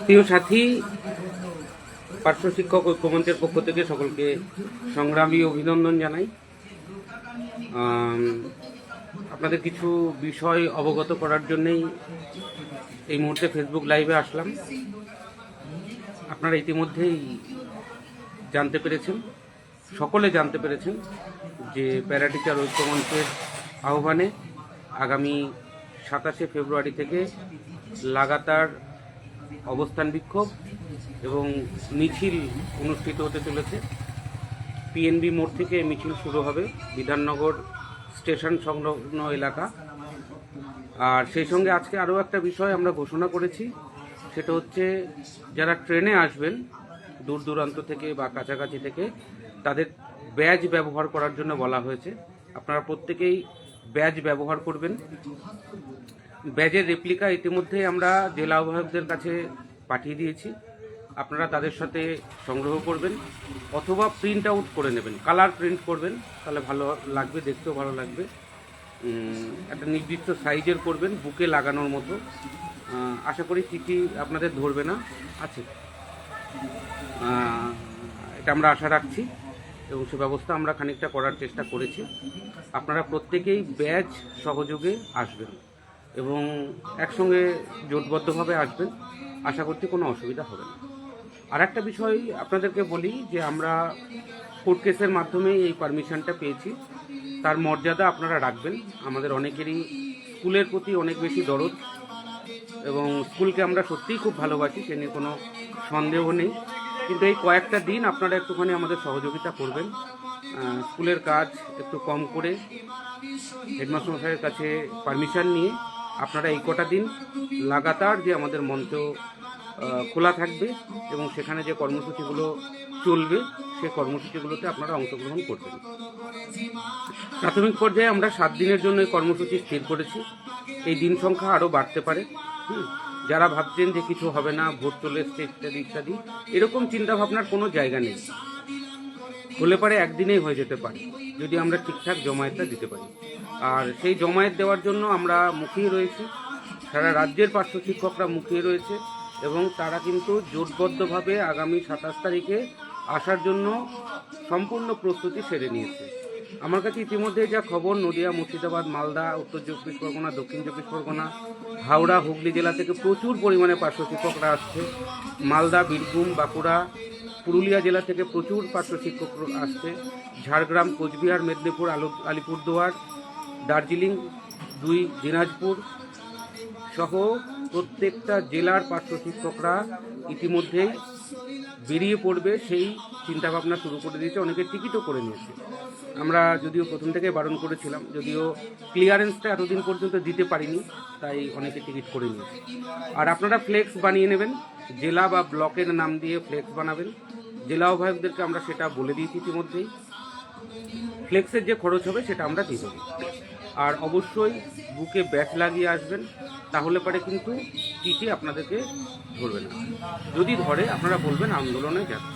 প্রিয় সাথী, পার্শ্ব শিক্ষক ঐক্যমঞ্চের পক্ষ থেকে সকলকে সংগ্রামী অভিনন্দন জানাই। আপনাদের কিছু বিষয় অবগত করার জন্যই এই মুহূর্তে ফেসবুক লাইভে আসলাম। আপনারা ইতিমধ্যেই জানতে পেরেছেন, সকলে জানতে পেরেছেন যে প্যারা টিচার ঐক্যমঞ্চের আহ্বানে আগামী 27শে ফেব্রুয়ারি থেকে লাগাতার অবস্থান বিক্ষোভ এবং মিছিল অনুষ্ঠিত হতে চলেছে। পিএনবি মোড় থেকে মিছিল শুরু হবে, বিধাননগর স্টেশন সংলগ্ন এলাকা। আর সেই সঙ্গে আজকে আরও একটা বিষয় আমরা ঘোষণা করেছি, সেটা হচ্ছে যারা ট্রেনে আসবেন দূর দূরান্ত থেকে বা কাছাকাছি থেকে, তাদের ব্যাজ ব্যবহার করার জন্য বলা হয়েছে। আপনারা প্রত্যেকেই ব্যাজ ব্যবহার করবেন। ব্যাজের রেপ্লিকা ইতিমধ্যে আমরা জেলা আহ্বায়কদের কাছে পাঠিয়ে দিয়েছি। আপনারা তাদের সাথে সংগ্রহ করবেন অথবা প্রিন্ট আউট করে নেবেন। কালার প্রিন্ট করবেন, তাহলে ভালো লাগবে, দেখতেও ভালো লাগবে। একটা নির্দিষ্ট সাইজের করবেন, বুকে লাগানোর মতো। আশা করি চিঠি আপনাদের ধরবে না, আছে এটা আমরা আশা রাখছি এবং সে ব্যবস্থা আমরা খানিকটা করার চেষ্টা করেছি। আপনারা প্রত্যেকেই ব্যাজ সহযোগে আসবেন এবং একসঙ্গে জোটবদ্ধভাবে আসবেন। আশা করছি কোনো অসুবিধা হবে না। আর একটা বিষয় আপনাদেরকে বলি যে আমরা কোর্ট কেসের মাধ্যমে এই পারমিশনটা পেয়েছি, তার মর্যাদা আপনারা রাখবেন। আমাদের অনেকেরই স্কুলের প্রতি অনেক বেশি দরদ এবং স্কুলকে আমরা সত্যিই খুব ভালোবাসি, সে নিয়ে কোনো সন্দেহ নেই। কিন্তু এই কয়েকটা দিন আপনারা একটুখানি আমাদের সহযোগিতা করবেন। স্কুলের কাজ একটু কম করে হেডমাস্টার মশাইয়ের কাছে পারমিশন নিয়ে আপনারা এই কটা দিন লাগাতার যে আমাদের মঞ্চ খোলা থাকবে এবং সেখানে যে কর্মসূচিগুলো চলবে সেই কর্মসূচিগুলোতে আপনারা অংশগ্রহণ করবেন। প্রাথমিক পর্যায়ে আমরা 7 দিনের জন্য এই কর্মসূচি স্থির করেছি। এই দিন সংখ্যা আরও বাড়তে পারে। যারা ভাবছেন যে কিছু হবে না, ভোট চলে এসছে ইত্যাদি ইত্যাদি, এরকম চিন্তাভাবনার কোনো জায়গা নেই। হলে পারে একদিনেই হয়ে যেতে পারে যদি আমরা ঠিকঠাক জমায়েতটা দিতে পারি। আর সেই জমায়েত দেওয়ার জন্য আমরা মুখিয়ে রয়েছি, সারা রাজ্যের পার্শ্ব শিক্ষকরা মুখিয়ে রয়েছে এবং তারা কিন্তু জোটবদ্ধভাবে আগামী 27 তারিখে আসার জন্য সম্পূর্ণ প্রস্তুতি সেরে নিয়েছে। আমার কাছে ইতিমধ্যে যা খবর, নদিয়া, মুর্শিদাবাদ, মালদা, উত্তর 24 পরগনা, দক্ষিণ 24 পরগনা, হাওড়া, হুগলি জেলা থেকে প্রচুর পরিমাণে পার্শ্ব শিক্ষকরা আসছে। মালদা, বীরভূম, বাঁকুড়া, পুরুলিয়া জেলা থেকে প্রচুর পার্শ্ব শিক্ষক আসছে। ঝাড়গ্রাম, কোচবিহার, মেদিনীপুর, আলিপুরদুয়ার, দার্জিলিং, 2 দিনাজপুর সহ প্রত্যেকটা জেলার পার্শ্ব শিক্ষকরা ইতিমধ্যেই বেরিয়ে পড়বে, সেই চিন্তাভাবনা শুরু করে দিয়েছে। অনেকে টিকিটও করে নিয়েছে। আমরা যদিও প্রথম থেকে বারণ করেছিলাম, যদিও ক্লিয়ারেন্সটা এতদিন পর্যন্ত দিতে পারিনি, তাই অনেকে টিকিট করে নিয়েছে। আর আপনারা ফ্লেক্স বানিয়ে নেবেন, জেলা বা ব্লকের নাম দিয়ে ফ্লেক্স বানাবেন। জেলা আহ্বায়কদেরকে আমরা সেটা বলে দিয়েছি ইতিমধ্যেই। ফ্লেক্সের যে খরচ হবে সেটা আমরা দিয়ে দেবো। আর অবশ্যই বুকে ব্যাচ লাগিয়ে আসবেন, তাহলে পরে কিন্তু টিটি আপনাদেরকে ধরবে না। যদি ধরে আপনারা বলবেন আন্দোলনে যাচ্ছে।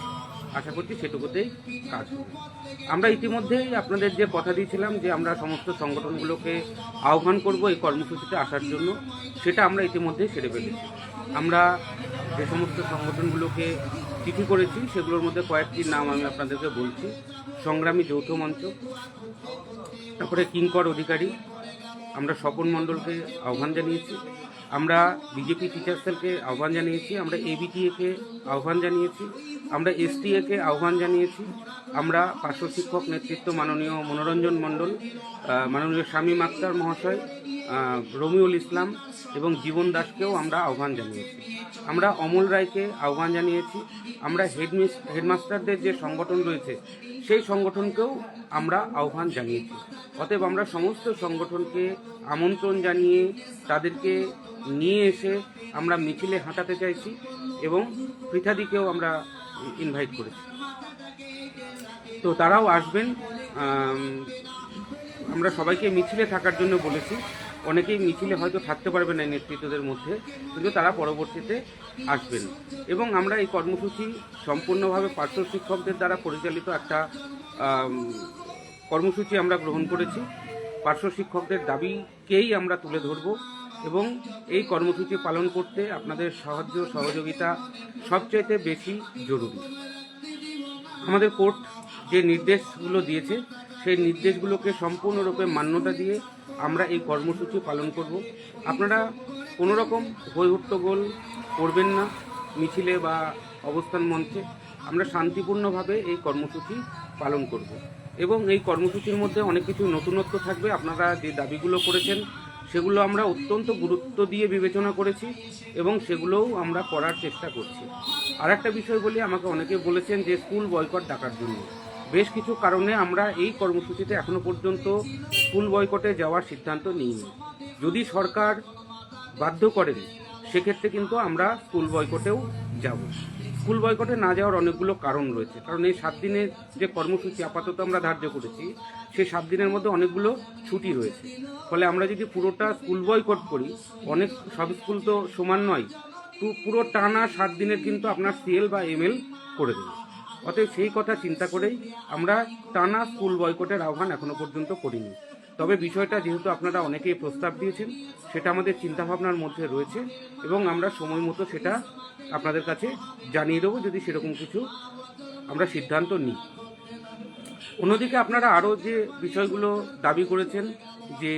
আশা করছি সেটুকুতেই কাজ হবে। আমরা ইতিমধ্যেই আপনাদের যে কথা দিয়েছিলাম যে আমরা সমস্ত সংগঠনগুলোকে আহ্বান করব এই কর্মসূচিতে আসার জন্য, সেটা আমরা ইতিমধ্যেই সেরে ফেলেছি। আমরা যে সমস্ত সংগঠনগুলোকে চিঠি করেছি সেগুলোর মধ্যে কয়েকটির নাম আমি আপনাদেরকে বলছি। সংগ্রামী যৌথ মঞ্চ, তারপরে কিঙ্কর অধিকারী, আমরা স্বপন মণ্ডলকে আহ্বান জানিয়েছি, আমরা বিজেপি টিচার সেলকে আহ্বান জানিয়েছি, আমরা এবিটিএকে আহ্বান জানিয়েছি, আমরা এসটিএকে আহ্বান জানিয়েছি, আমরা পার্শ্ব শিক্ষক নেতৃত্ব মাননীয় মনোরঞ্জন মণ্ডল, মাননীয় শামীম আক্তার মহাশয়, রমিউল ইসলাম এবং জীবন দাসকেও আমরা আহ্বান জানিয়েছি, আমরা অমল রায়কে আহ্বান জানিয়েছি, আমরা হেডমাস্টারদের যে সংগঠন রয়েছে সেই সংগঠনকেও আমরা আহ্বান জানিয়েছি। অতএব আমরা সমস্ত সংগঠনকে আমন্ত্রণ জানিয়ে তাদেরকে নিয়ে এসে আমরা মিছিলে হাঁটাতে চাইছি এবং পৃথাদিকেও আমরা ইনভাইট করেছি, তো তারাও আসবেন। আমরা সবাইকে মিছিলে থাকার জন্য বলেছি। অনেকেই মিছিলে হয়তো থাকতে পারবে না নেতৃত্বদের মধ্যে, কিন্তু তারা পরবর্তীতে আসবেন। এবং আমরা এই কর্মসূচি সম্পূর্ণভাবে পার্শ্ব শিক্ষকদের দ্বারা পরিচালিত একটা কর্মসূচি আমরা গ্রহণ করেছি। পার্শ্ব শিক্ষকদের দাবিকেই আমরা তুলে ধরব এবং এই কর্মসূচি পালন করতে আপনাদের সাহায্য সহযোগিতা সবচাইতে বেশি জরুরি। আমাদের কোর্ট যে নির্দেশগুলো দিয়েছে সেই নির্দেশগুলোকে সম্পূর্ণরূপে মান্যতা দিয়ে আমরা এই কর্মসূচি পালন করব। আপনারা কোনো রকম হই হট্টগোল করবেন না মিছিলে বা অবস্থান মঞ্চে। আমরা শান্তিপূর্ণভাবে এই কর্মসূচি পালন করব এবং এই কর্মসূচির মধ্যে অনেক কিছু নতুনত্ব থাকবে। আপনারা যে দাবিগুলো করেছেন সেগুলো আমরা অত্যন্ত গুরুত্ব দিয়ে বিবেচনা করেছি এবং সেগুলোও আমরা করার চেষ্টা করছি। আর একটা বিষয় বলি, আমাকে অনেকে বলেছেন যে স্কুল বয়কট ডাকার জন্য। বেশ কিছু কারণে আমরা এই কর্মসূচিতে এখনো পর্যন্ত স্কুল বয়কটে যাওয়ার সিদ্ধান্ত নিইনি। যদি সরকার বাধ্য করেন সেক্ষেত্রে কিন্তু আমরা স্কুল বয়কটেও যাব। স্কুল বয়কটে না যাওয়ার অনেকগুলো কারণ রয়েছে, কারণ এই 7 দিনের যে কর্মসূচি আপাতত আমরা ধার্য করেছি সেই 7 দিনের মধ্যে অনেকগুলো ছুটি রয়েছে। ফলে আমরা যদি পুরোটা স্কুল বয়কট করি, অনেক সব স্কুল তো সমান নয়, পুরো টানা 7 দিনের কিন্তু আপনার সিএল বা এমএল করে দেবে। অতএব সেই কথা চিন্তা করেই আমরা টানা স্কুল বয়কটের আহ্বান এখনো পর্যন্ত করিনি। তবে বিষয়টা যেহেতু আপনারা অনেকেই প্রস্তাব দিয়েছেন, সেটা আমাদের চিন্তাভাবনার মধ্যে রয়েছে এবং আমরা সময় মতো সেটা আপনাদের কাছে জানিয়ে দেবো যদি সেরকম কিছু আমরা সিদ্ধান্ত নিই। অন্যদিকে আপনারা আরও যে বিষয়গুলো দাবি করেছেন যে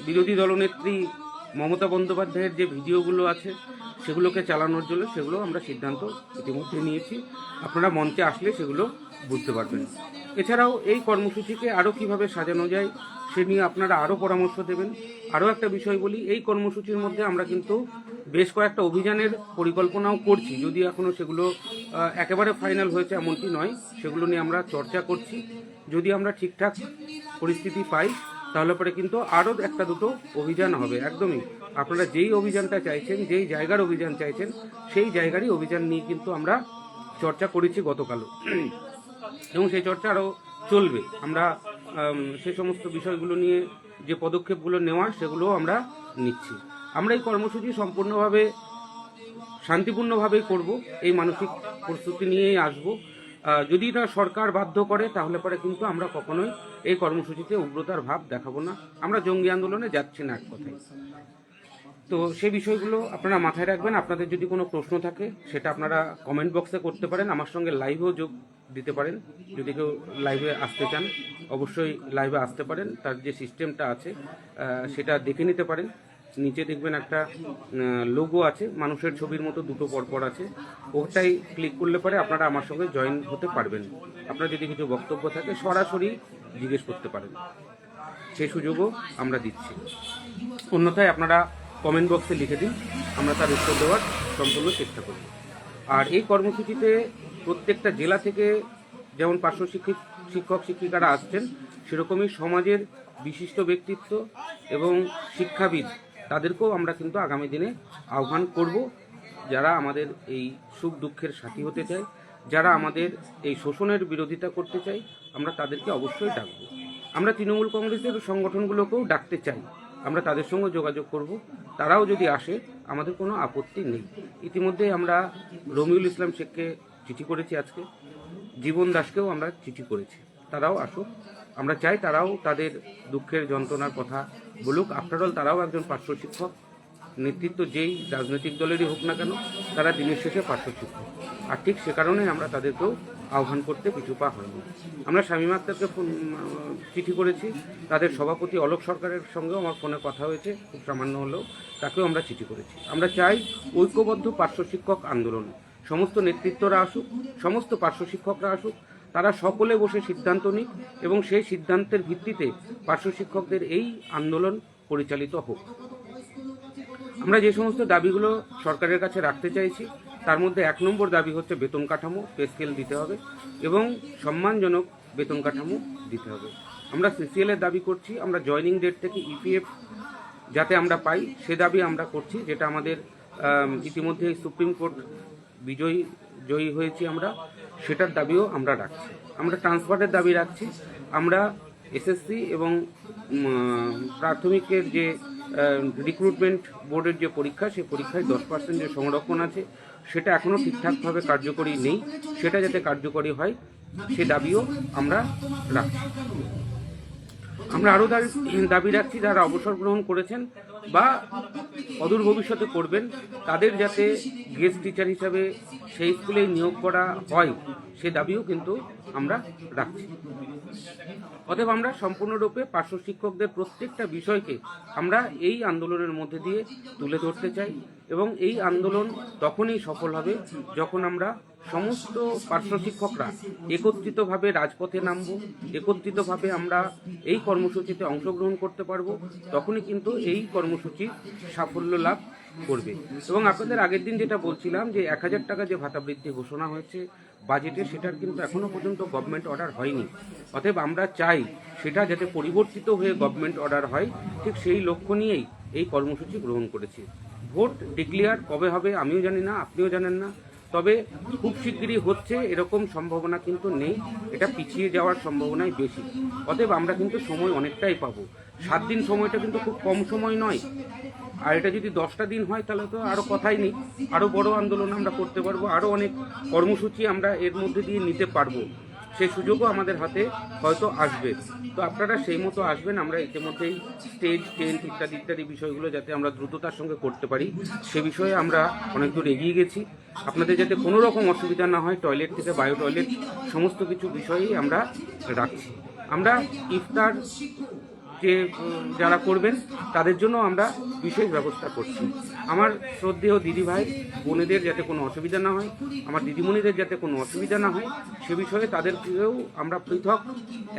বিরোধী দলনেত্রী মমতা বন্দ্যোপাধ্যায়ের যে ভিডিওগুলো আছে সেগুলোকে চালানোর জন্য, সেগুলো আমরা সিদ্ধান্ত ইতিমধ্যে নিয়েছি। আপনারা মঞ্চে আসলে সেগুলো বুঝতে পারবেন। এছাড়াও এই কর্মসূচিকে আরও কিভাবে সাজানো যায় সে নিয়ে আপনারা আরও পরামর্শ দেবেন। আরও একটা বিষয় বলি, এই কর্মসূচির মধ্যে আমরা কিন্তু বেশ কয়েকটা অভিযানের পরিকল্পনাও করছি, যদি এখনও সেগুলো একেবারে ফাইনাল হয়েছে এমনটি নয়। সেগুলো নিয়ে আমরা চর্চা করছি। যদি আমরা ঠিকঠাক পরিস্থিতি পাই তাহলে পরে কিন্তু আরও একটা দুটো অভিযান হবে। একদমই আপনারা যেই অভিযানটা চাইছেন, যেই জায়গার অভিযান চাইছেন, সেই জায়গারই অভিযান নিয়ে কিন্তু আমরা চর্চা করেছি গতকালও এবং সেই চর্চা আরও চলবে। আমরা সেই সমস্ত বিষয়গুলো নিয়ে যে পদক্ষেপগুলো নেওয়া সেগুলোও আমরা নিচ্ছি। আমরা এই কর্মসূচি সম্পূর্ণভাবে শান্তিপূর্ণভাবেই করব, এই মানসিক প্রস্তুতি নিয়েই আসব। যদি এটা সরকার বাধ্য করে তাহলে পরে কিন্তু আমরা কখনোই এই কর্মসূচিতে উগ্রতার ভাব দেখাবো না। আমরা জঙ্গি আন্দোলনে যাচ্ছি না এক কথায়। তো সেই বিষয়গুলো আপনারা মাথায় রাখবেন। আপনাদের যদি কোনো প্রশ্ন থাকে সেটা আপনারা কমেন্ট বক্সে করতে পারেন, আমার সঙ্গে লাইভেও যোগ দিতে পারেন। যদি কেউ লাইভে আসতে চান অবশ্যই লাইভে আসতে পারেন। তার যে সিস্টেমটা আছে সেটা দেখে নিতে পারেন। নিচে দেখবেন একটা লোগো আছে, মানুষের ছবির মতো দুটো পরপর আছে, ওটাই ক্লিক করলে পরে আপনারা আমার সঙ্গে জয়েন হতে পারবেন। আপনার যদি কিছু বক্তব্য থাকে সরাসরি জিজ্ঞেস করতে পারেন, সেই সুযোগও আমরা দিচ্ছি। অন্যথায় আপনারা কমেন্ট বক্সে লিখে দিন, আমরা তার উত্তর দেওয়ার সম্পূর্ণ চেষ্টা করব। আর এই কর্মসূচিতে প্রত্যেকটা জেলা থেকে যেমন পার্শ্ব শিক্ষক শিক্ষিকারা আসছেন, সেরকমই সমাজের বিশিষ্ট ব্যক্তিত্ব এবং শিক্ষাবিদ তাদেরকেও আমরা কিন্তু আগামী দিনে আহ্বান করব, যারা আমাদের এই সুখ দুঃখের সাথী হতে চায়, যারা আমাদের এই শোষণের বিরোধিতা করতে চাই, আমরা তাদেরকে অবশ্যই ডাকব। আমরা তৃণমূল কংগ্রেসের সংগঠনগুলোকেও ডাকতে চাই, আমরা তাদের সঙ্গে যোগাযোগ করব। তারাও যদি আসে আমাদের কোনো আপত্তি নেই। ইতিমধ্যে আমরা রমিউল ইসলাম শেখকে চিঠি করেছি, আজকে জীবন দাসকেও আমরা চিঠি করেছি, তারাও আসুক। আমরা চাই তারাও তাদের দুঃখের যন্ত্রণার কথা বলুক। আফটারঅল তারাও একজন পার্শ্ব শিক্ষক। নেতৃত্ব যেই রাজনৈতিক দলেরই হোক না কেন, তারা দিনের শেষে পার্শ্ব শিক্ষক। আর ঠিক সে কারণেই আমরা তাদেরকেও আহ্বান করতে পিছু পা হয়নি। আমরা শামীম আক্তারকে চিঠি করেছি, তাদের সভাপতি অলোক সরকারের সঙ্গেও আমার ফোনে কথা হয়েছে, খুব সামান্য হলেও, তাকেও আমরা চিঠি করেছি। আমরা চাই ঐক্যবদ্ধ পার্শ্ব শিক্ষক আন্দোলন, সমস্ত নেতৃত্বরা আসুক, সমস্ত পার্শ্ব শিক্ষকরা আসুক, তারা সকলে বসে সিদ্ধান্ত নিক এবং সেই সিদ্ধান্তের ভিত্তিতে পার্শ্ব শিক্ষকদের এই আন্দোলন পরিচালিত হোক। আমরা যে সমস্ত দাবিগুলো সরকারের কাছে রাখতে চাইছি তার মধ্যে 1 নম্বর দাবি হচ্ছে বেতন কাঠামো, পে স্কেল দিতে হবে এবং সম্মানজনক বেতন কাঠামো দিতে হবে। আমরা সিসিএলের দাবি করছি, আমরা জয়নিং ডেট থেকে ইপিএফ যাতে আমরা পাই সে দাবি আমরা করছি, যেটা আমাদের ইতিমধ্যে সুপ্রিম কোর্ট জয়ী হয়েছি আমরা, সেটার দাবিও আমরা রাখছি। আমরা ট্রান্সফারের দাবি রাখছি। আমরা এসএসসি এবং প্রাথমিকের যে রিক্রুটমেন্ট বোর্ডের যে পরীক্ষা, সেই পরীক্ষায় 10% যে সংরক্ষণ আছে সেটা এখনও ঠিকঠাকভাবে কার্যকরী নেই, সেটা যাতে কার্যকরী হয় সে দাবিও আমরা রাখছি। আমরা আরও দাবি রাখছি যারা অবসর গ্রহণ করেছেন বা অদূর ভবিষ্যতে করবেন তাদের যাতে গেস্ট টিচার হিসাবে সেই স্কুলেই নিয়োগ করা হয় সে দাবিও কিন্তু আমরা রাখছি। অতএব আমরা সম্পূর্ণরূপে পার্শ্ব শিক্ষকদের প্রত্যেকটা বিষয়কে আমরা এই আন্দোলনের মধ্যে দিয়ে তুলে ধরতে চাই এবং এই আন্দোলন তখনই সফল হবে যখন আমরা সমস্ত পার্শ্ব শিক্ষকরা একত্রিতভাবে রাজপথে নামব, একত্রিতভাবে আমরা এই কর্মসূচিতে অংশগ্রহণ করতে পারবো, তখনই কিন্তু এই কর্মসূচি সাফল্য লাভ করবে। এবং আপনাদের আগের দিন যেটা বলছিলাম যে 1000 টাকা যে ভাতা বৃদ্ধি ঘোষণা হয়েছে বাজেটে, সেটার কিন্তু এখনো পর্যন্ত গভর্নমেন্ট অর্ডার হয়নি। অতএব আমরা চাই সেটা যাতে পরিবর্তিত হয়ে গভর্নমেন্ট অর্ডার হয়, ঠিক সেই লক্ষ্য নিয়েই এই কর্মসূচি গ্রহণ করেছি। ভোট ডিক্লেয়ার কবে হবে আমিও জানি না, আপনিও জানেন না, তবে খুব শিগগিরই হচ্ছে এরকম সম্ভাবনা কিন্তু নেই, এটা পিছিয়ে যাওয়ার সম্ভাবনাই বেশি। অতএব আমরা কিন্তু সময় অনেকটাই পাবো। 7 দিন সময়টা কিন্তু খুব কম সময় নয়, আর এটা যদি 10টা দিন হয় তাহলে তো আরও কথাই নেই, আরও বড় আন্দোলন আমরা করতে পারবো, আরও অনেক কর্মসূচি আমরা এর মধ্যে দিয়ে নিতে পারবো, সেই সুযোগও আমাদের হাতে হয়তো আসবে। তো আপনারা সেই মতো আসবেন। আমরা ইতিমধ্যেই স্টেজ টেন্ট ইত্যাদি ইত্যাদি বিষয়গুলো যাতে আমরা দ্রুততার সঙ্গে করতে পারি সে বিষয়ে আমরা অনেক দূর এগিয়ে গেছি। আপনাদের যাতে কোনো রকম অসুবিধা না হয়, টয়লেট থেকে বায়ো টয়লেট সমস্ত কিছু বিষয়েই আমরা রাখছি। আমরা ইফতার যে যারা করবেন তাদের জন্য আমরা বিশেষ ব্যবস্থা করছি। আমার শ্রদ্ধেয় দিদিভাই বোনেদের যাতে কোনো অসুবিধা না হয়, আমার দিদিমণিদের যাতে কোনো অসুবিধা না হয় সে বিষয়ে তাদেরকেও আমরা পৃথক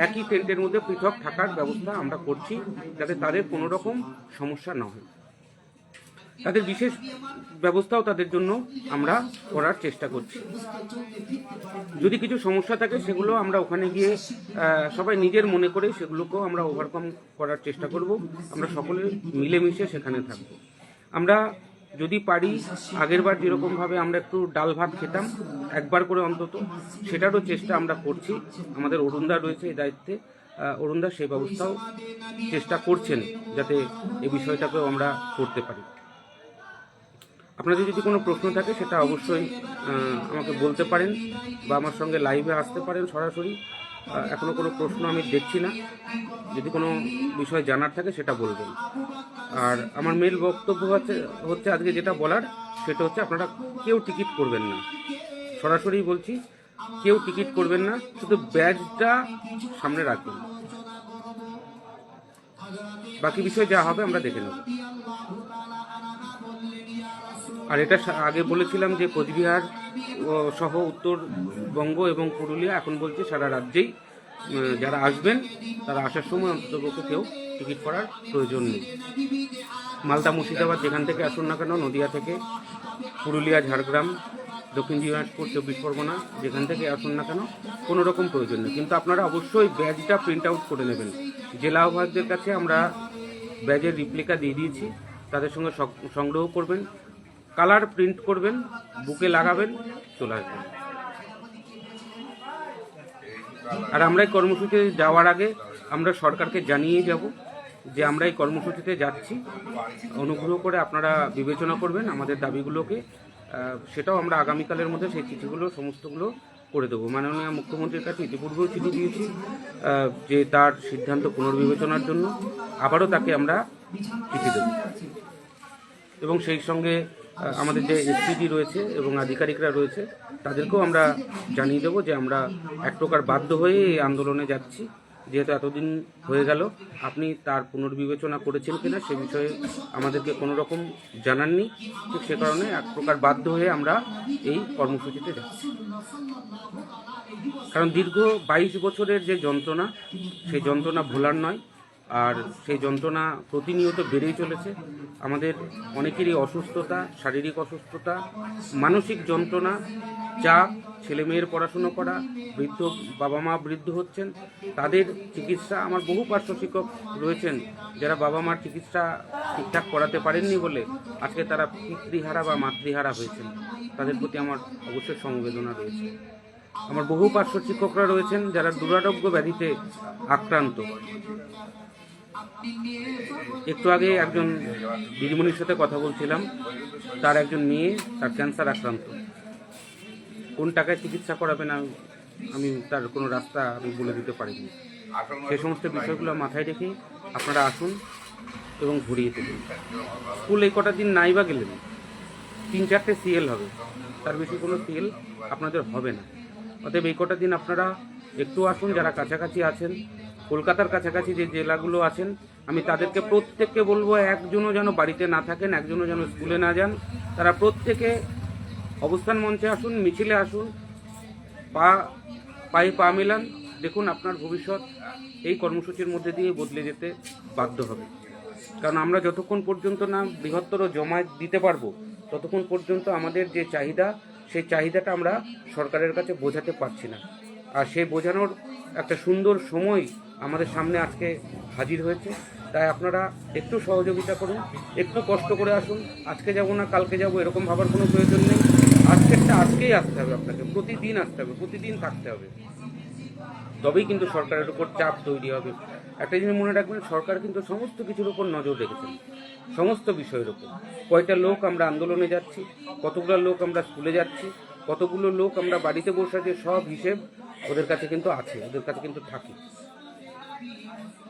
একই টেন্টের মধ্যে পৃথক থাকার ব্যবস্থা আমরা করছি, যাতে তাদের কোনো রকম সমস্যা না হয়। তাদের বিশেষ ব্যবস্থাও তাদের জন্য আমরা করার চেষ্টা করছি। যদি কিছু সমস্যা থাকে সেগুলো আমরা ওখানে গিয়ে সবাই নিজের মনে করে সেগুলোকেও আমরা ওভারকাম করার চেষ্টা করব। আমরা সকলে মিলেমিশে সেখানে থাকব। আমরা যদি পারি আগেরবার যেরকমভাবে আমরা একটু ডাল ভাত খেতাম একবার করে অন্তত, সেটারও চেষ্টা আমরা করছি। আমাদের অরুণদা রয়েছে এই দায়িত্বে, অরুণদা সেই ব্যবস্থাও চেষ্টা করছেন যাতে এই বিষয়টাকেও আমরা করতে পারি। আপনাদের যদি কোনো প্রশ্ন থাকে সেটা অবশ্যই আমাকে বলতে পারেন বা আমার সঙ্গে লাইভে আসতে পারেন সরাসরি। এখনও কোনো প্রশ্ন আমি দেখছি না, যদি কোনো বিষয় জানার থাকে সেটা বলবেন। আর আমার মেল বক্তব্য হচ্ছে আজকে যেটা বলার সেটা হচ্ছে আপনারা কেউ টিকিট করবেন না, সরাসরি বলছি, কেউ টিকিট করবেন না, শুধু ব্যাজটা সামনে রাখবেন, বাকি বিষয় যা হবে আমরা দেখে নেব। আর এটা আগে বলেছিলাম যে কোচবিহার সহ উত্তরবঙ্গ এবং পুরুলিয়া, এখন বলছি সারা রাজ্যেই যারা আসবেন তারা আসার সময় অন্ততপক্ষে কেউ টিকিট করার প্রয়োজন নেই। মালদা মুর্শিদাবাদ যেখান থেকে আসুন না কেন, নদিয়া থেকে, পুরুলিয়া, ঝাড়গ্রাম, দক্ষিণ দিনাজপুর, 24 পরগনা যেখান থেকে আসুন না কেন কোনো রকম প্রয়োজন নেই। কিন্তু আপনারা অবশ্যই ব্যাজটা প্রিন্ট আউট করে নেবেন। জেলা আহ্বায়কদের কাছে আমরা ব্যাজের রিপ্লিকা দিয়ে দিয়েছি, তাদের সঙ্গে সংগ্রহ করবেন, কালার প্রিন্ট করবেন, বুকে লাগাবেন, চলে আসবেন। আর আমরা এই কর্মসূচিতে যাওয়ার আগে আমরা সরকারকে জানিয়ে যাব যে আমরা এই কর্মসূচিতে যাচ্ছি, অনুগ্রহ করে আপনারা বিবেচনা করবেন আমাদের দাবিগুলোকে। সেটাও আমরা আগামীকালের মধ্যে সেই চিঠিগুলো সমস্তগুলো করে দেবো। মাননীয় মুখ্যমন্ত্রীর কাছে ইতিপূর্বেও চিঠি দিয়েছি যে তার সিদ্ধান্ত পুনর্বিবেচনার জন্য, আবারও তাকে আমরা চিঠি দেব। এবং সেই সঙ্গে আমাদের যে এসপিডি রয়েছে এবং আধিকারিকরা রয়েছে তাদেরকেও আমরা জানিয়ে দেবো যে আমরা এক প্রকার বাধ্য হয়ে এই আন্দোলনে যাচ্ছি, যেহেতু এতদিন হয়ে গেল আপনি তার পুনর্বিবেচনা করেছেন কিনা সে বিষয়ে আমাদেরকে কোনো রকম জানাননি, ঠিক সে কারণে এক প্রকার বাধ্য হয়ে আমরা এই কর্মসূচিতে যাচ্ছি। কারণ দীর্ঘ 22 বছরের যে যন্ত্রণা, সেই যন্ত্রণা ভোলার নয়, আর সেই যন্ত্রণা প্রতিনিয়ত বেড়েই চলেছে। আমাদের অনেকেরই অসুস্থতা, শারীরিক অসুস্থতা, মানসিক যন্ত্রণা, চাপ, ছেলে মেয়ের পড়াশুনো করা, বৃদ্ধ বাবা মা বৃদ্ধ হচ্ছেন, তাদের চিকিৎসা। আমার বহু পার্শ্ব শিক্ষক রয়েছেন যারা বাবা মার চিকিৎসা ঠিকঠাক করাতে পারেননি বলে আজকে তারা পিতৃহারা বা মাতৃহারা হয়েছেন, তাদের প্রতি আমার অবশ্যই সমবেদনা রয়েছে। আমার বহু পার্শ্ব শিক্ষকরা রয়েছেন যারা দুরারোগ্য ব্যাধিতে আক্রান্ত। একটু আগে একজন দিদিমণির সাথে কথা বলছিলাম, তার একজন মেয়ে তার ক্যান্সার আক্রান্ত, কোন টাকায় চিকিৎসা করাবেন আমি তার কোনো রাস্তা আমি বলে দিতে পারিনি। সে সমস্ত বিষয়গুলো মাথায় রেখে আপনারা আসুন এবং ঘুরিয়ে তুলুন। স্কুল এই কটা দিন নাই বা গেলেন, 3-4টে সিএল হবে, তার বেশি কোনো সিএল আপনাদের হবে না। অতএব এই কটা দিন আপনারা একটু আসুন। যারা কাছাকাছি আছেন, কলকাতার কাছাকাছি যে জেলাগুলো আছেন, আমি তাদেরকে প্রত্যেককে বলবো, একজনও যেন বাড়িতে না থাকেন, একজনও যেন স্কুলে না যান। তারা প্রত্যেকে অবস্থান মঞ্চে আসুন, মিছিলে আসুন, পায়ে পা মেলান। দেখুন আপনার ভবিষ্যৎ এই কর্মসূচির মধ্যে দিয়ে বদলে যেতে বাধ্য হবে। কারণ আমরা যতক্ষণ পর্যন্ত না বৃহত্তর জমায়েত দিতে পারবো, ততক্ষণ পর্যন্ত আমাদের যে চাহিদা, সেই চাহিদাটা আমরা সরকারের কাছে বোঝাতে পারছি না। আর সেই বোঝানোর একটা সুন্দর সময় আমাদের সামনে আজকে হাজির হয়েছে। তাই আপনারা একটু সহযোগিতা করুন, একটু কষ্ট করে আসুন। আজকে যাব না কালকে যাব এরকম ভাবার কোনো প্রয়োজন নেই। আজকেরটা আজকেই আসতে হবে, আপনাকে প্রতিদিন আসতে হবে, প্রতিদিন থাকতে হবে। তবেই কিন্তু সরকারের উপর চাপ তৈরি হবে। একটা জিনিস মনে রাখবেন, সরকার কিন্তু সমস্ত কিছুর উপর নজর রেখেছেন, সমস্ত বিষয়ের উপর। কয়টা লোক আমরা আন্দোলনে যাচ্ছি, কতগুলো লোক আমরা স্কুলে যাচ্ছি, কতগুলো লোক আমরা বাড়িতে বসে আছি, সব হিসেব ওদের কাছে কিন্তু আছে, ওদের কাছে কিন্তু থাকে।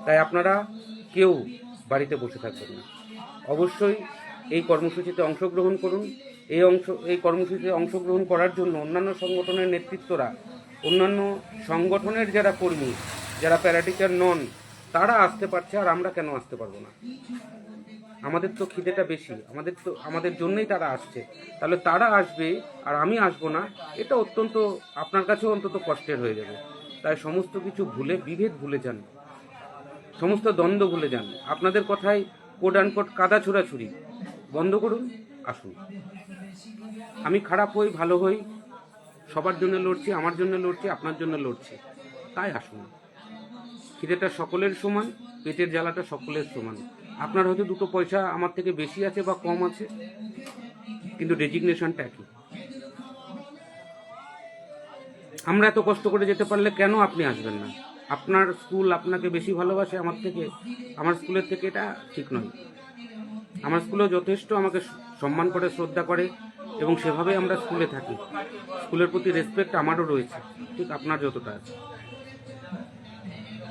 তাই আপনারা কেউ বাড়িতে বসে থাকবেন না, অবশ্যই এই কর্মসূচিতে অংশগ্রহণ করুন। এই কর্মসূচিতে অংশগ্রহণ করার জন্য অন্যান্য সংগঠনের নেতৃত্বরা, অন্যান্য সংগঠনের যারা কর্মী, যারা প্যারাটিচার নন, তারা আসতে পারছে, আর আমরা কেন আসতে পারবো না? আমাদের তো খিদেটা বেশি, আমাদের জন্যই তারা আসছে। তাহলে তারা আসবে আর আমি আসবো না, এটা অত্যন্ত আপনার কাছেও অন্তত কষ্টের হয়ে যাবে। তাই সমস্ত কিছু ভুলে, বিভেদ ভুলে যান, সমস্ত দ্বন্দ্ব ভুলে যান। আপনাদের কথায় কোট আনকোট কাদা ছোড়াছুরি বন্ধ করুন, আসুন। আমি খারাপ হই, ভালো হই, সবার জন্য লড়ছি, আমার জন্য লড়ছি, আপনার জন্য লড়ছি। তাই আসুন। খিদেটা সকলের সমান, পেটের জ্বালাটা সকলের সমান। আপনার হয়তো 2 পয়সা আমার থেকে বেশি আছে বা কম আছে, কিন্তু ডেজিগনেশনটা একই। আমরা এত কষ্ট করে যেতে পারলে কেন আপনি আসবেন না? আপনার স্কুল আপনাকে বেশি ভালোবাসে আমার স্কুলের থেকে, এটা ঠিক নয়। আমার স্কুলেও যথেষ্ট আমাকে সম্মান করে, শ্রদ্ধা করে, এবং সেভাবে আমরা স্কুলে থাকি। স্কুলের প্রতি রেসপেক্ট আমারও রয়েছে, ঠিক আপনার যতটা আছে।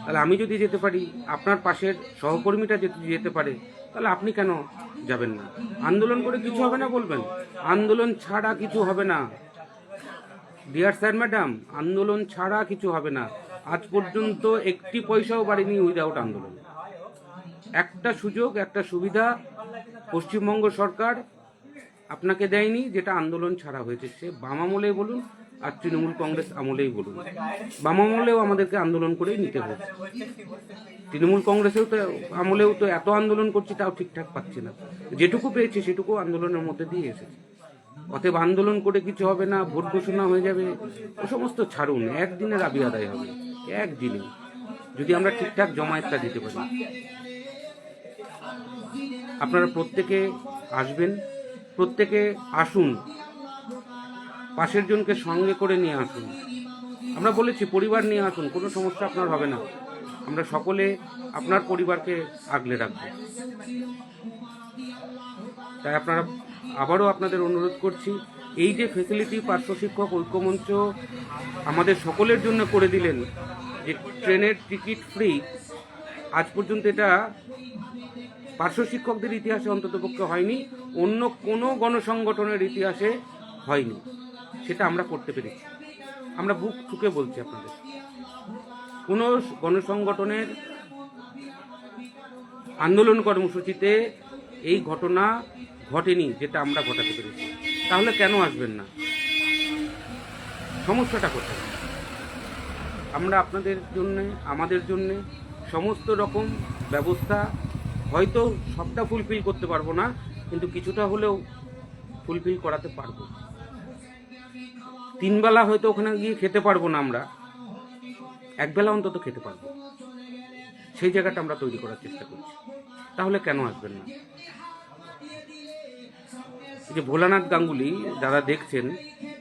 তাহলে আমি যদি যেতে পারি, আপনার পাশের সহকর্মীটা যদি যেতে পারে, তাহলে আপনি কেন যাবেন না? আন্দোলন করে কিছু হবে না বলবেন? আন্দোলন ছাড়া কিছু হবে না ডিয়ার স্যার ম্যাডাম, আন্দোলন ছাড়া কিছু হবে না। আজ পর্যন্ত 1 পয়সাও বাড়েনি উইদাউট আন্দোলন। একটা সুযোগ, একটা সুবিধা পশ্চিমবঙ্গ সরকার আপনাকে দেয়নি, যেটা আন্দোলন ছাড়া হয়েছে। সে বাম আমলেই বলুন আর তৃণমূল কংগ্রেস আমলেই বলুন, বাম আমলেও আমাদেরকে আন্দোলন করেই নিতে হয়েছে। তৃণমূল কংগ্রেসেও তো আমলেও তো এত আন্দোলন করছি, তাও ঠিকঠাক পাচ্ছি না। যেটুকু পেয়েছে সেটুকু আন্দোলনের মধ্যে দিয়ে এসেছে। অতএব আন্দোলন করে কিছু হবে না, ভোট ঘোষণা হয়ে যাবে, ও সমস্ত ছাড়ুন। একদিনে দাবি আদায় হবে, একদিনে, যদি আমরা ঠিকঠাক জমায়েতটা দিতে পারি। আপনারা প্রত্যেকে আসবেন, প্রত্যেকে আসুন, পাশের জনকে সঙ্গে করে নিয়ে আসুন। আমরা বলেছি পরিবার নিয়ে আসুন, কোনো সমস্যা আপনার হবে না। আমরা সকলে আপনার পরিবারকে আগলে রাখব। তাই আবারও আপনাদের অনুরোধ করছি, এই যে ফেসিলিটি পার্শ্ব শিক্ষক ঐক্যমঞ্চ আমাদের সকলের জন্য করে দিলেন, যে ট্রেনের টিকিট ফ্রি, আজ পর্যন্ত এটা পার্শ্ব শিক্ষকদের ইতিহাসে অন্ততপক্ষে হয়নি, অন্য কোনো গণসংগঠনের ইতিহাসে হয়নি। সেটা আমরা করতে পেরেছি। আমরা বুক ঠুকে বলছি আপনাদের, কোনো গণসংগঠনের আন্দোলন কর্মসূচিতে এই ঘটনা ঘটেনি যেটা আমরা ঘটাতে পেরেছি। তাহলে কেন আসবেন না? সমস্যাটা কোথায়? আমরা আপনাদের জন্যে, আমাদের জন্যে সমস্ত রকম ব্যবস্থা, হয়তো সবটা ফুলফিল করতে পারবো না, কিন্তু কিছুটা হলেও ফুলফিল করাতে পারবো। 3 বেলা হয়তো ওখানে গিয়ে খেতে পারবো না, আমরা 1 বেলা অন্তত খেতে পারবো। সেই জায়গাটা আমরা তৈরি করার চেষ্টা করছি। তাহলে কেন আসবেন না? এই যে ভোলানাথ গাঙ্গুলি দাদা দেখছেন,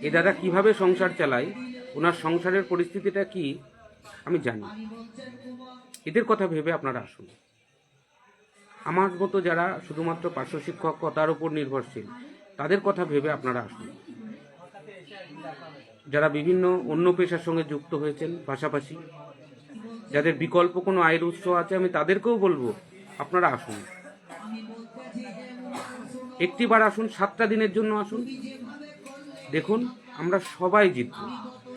এই দাদা কিভাবে সংসার চালায়, ওনার সংসারের পরিস্থিতিটা কি আমি জানি। এদের কথা ভেবে আপনারা আসুন। আমার মতো যারা শুধুমাত্র পার্শ্ব শিক্ষকতার উপর নির্ভরশীল, তাদের কথা ভেবে আপনারা আসুন। যারা বিভিন্ন অন্য পেশার সঙ্গে যুক্ত হয়েছেন পাশাপাশি, যাদের বিকল্প কোনো আয়ের উৎস আছে আমি তাদেরকেও বলবো আপনারা আসুন, একটিবার আসুন, 7টা দিনের জন্য আসুন। দেখুন আমরা সবাই জিতব।